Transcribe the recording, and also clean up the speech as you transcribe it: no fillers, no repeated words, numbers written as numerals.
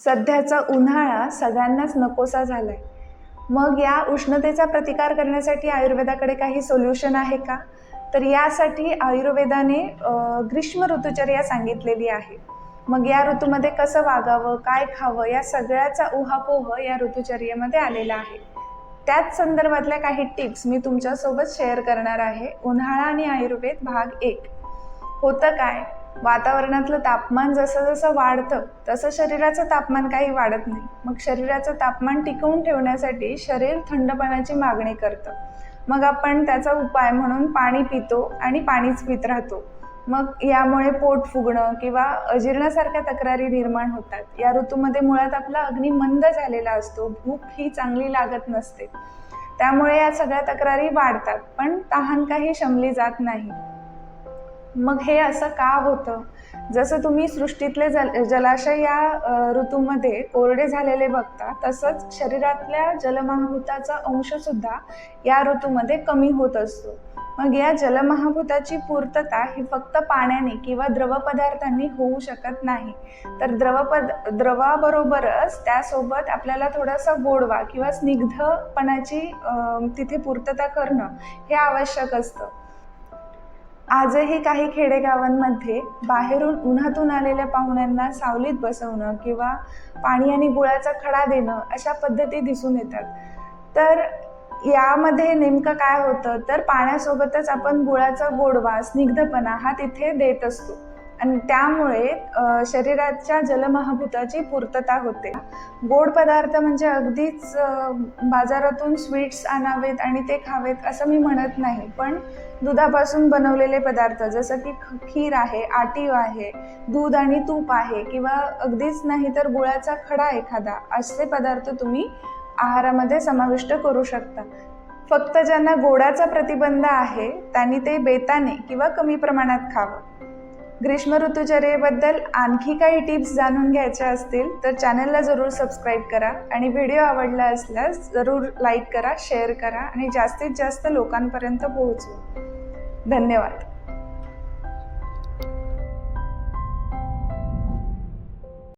सध्याचा उन्हाळा सगळ्यांनाच नकोसा झालाय. मग या उष्णतेचा प्रतिकार करण्यासाठी आयुर्वेदाकडे काही सोल्युशन आहे का? तर यासाठी आयुर्वेदाने ग्रीष्म ऋतुचर्या सांगितलेली आहे. मग या ऋतूमध्ये कसं वागावं, काय खावं, या सगळ्याचा उहापोह या ऋतुचर्येमध्ये आलेला आहे. त्याच संदर्भातल्या काही टिप्स मी तुमच्यासोबत शेअर करणार आहे. उन्हाळा आणि आयुर्वेद भाग 1. होतं काय, वातावरणातलं तापमान जसं जसं वाढतं तसं शरीराचं तापमान काही वाढत नाही. मग शरीराचं तापमान टिकवून ठेवण्यासाठी शरीर थंडपणाची मागणी करतं. मग आपण त्याचा उपाय म्हणून पाणी पितो आणि पाणीच पित राहतो. मग यामुळे पोट फुगणं किंवा अजीर्णासारख्या तक्रारी निर्माण होतात. या ऋतूमध्ये मुळात आपला अग्नी मंद झालेला असतो, भूक ही चांगली लागत नसते. त्यामुळे या सगळ्या तक्रारी वाढतात, पण तहान काही शमली जात नाही. मग हे असं का होतं? जसं तुम्ही सृष्टीतले जलाशय या ऋतूमध्ये कोरडे झालेले बघता, तसंच शरीरातल्या जलमहाभूताचा अंशसुद्धा या ऋतूमध्ये कमी होत असतो. मग या जलमहाभूताची पूर्तता ही फक्त पाण्याने किंवा द्रवपदार्थांनी होऊ शकत नाही. तर द्रवाबरोबरच त्यासोबत आपल्याला थोडासा गोडवा किंवा स्निग्धपणाची तिथे पूर्तता करणं हे आवश्यक असतं. आजही काही खेडेगावांमध्ये बाहेरून उन्हातून आलेल्या पाहुण्यांना सावलीत बसवणं किंवा पाणी आणि गुळाचा खडा देणं अशा पद्धती दिसून येतात. तर यामध्ये नेमकं काय होतं, तर पाण्यासोबतच आपण गुळाचा गोडवा, स्निग्धपणा हा तिथे देत असतो आणि त्यामुळे शरीराच्या जलमहाभूताची पूर्तता होते. गोड पदार्थ म्हणजे अगदीच बाजारातून स्वीट्स आणावेत आणि ते खावेत असं मी म्हणत नाही, पण दुधापासून बनवलेले पदार्थ जसं की खीर आहे, आटीव आहे, दूध आणि तूप आहे किंवा अगदीच नाही तर गुळाचा खडा एखादा, असे पदार्थ तुम्ही आहारामध्ये समाविष्ट करू शकता. फक्त ज्यांना गोडाचा प्रतिबंध आहे त्यांनी ते बेताने किंवा कमी प्रमाणात खावं. ग्रीष्म ऋतुचर्येबद्दल आणखी काही टिप्स जाणून घ्यायच्या असतील तर चॅनलला जरूर सबस्क्राईब करा आणि व्हिडिओ आवडला असल्यास जरूर लाईक करा, शेअर करा आणि जास्तीत जास्त लोकांपर्यंत पोहोचवा. धन्यवाद.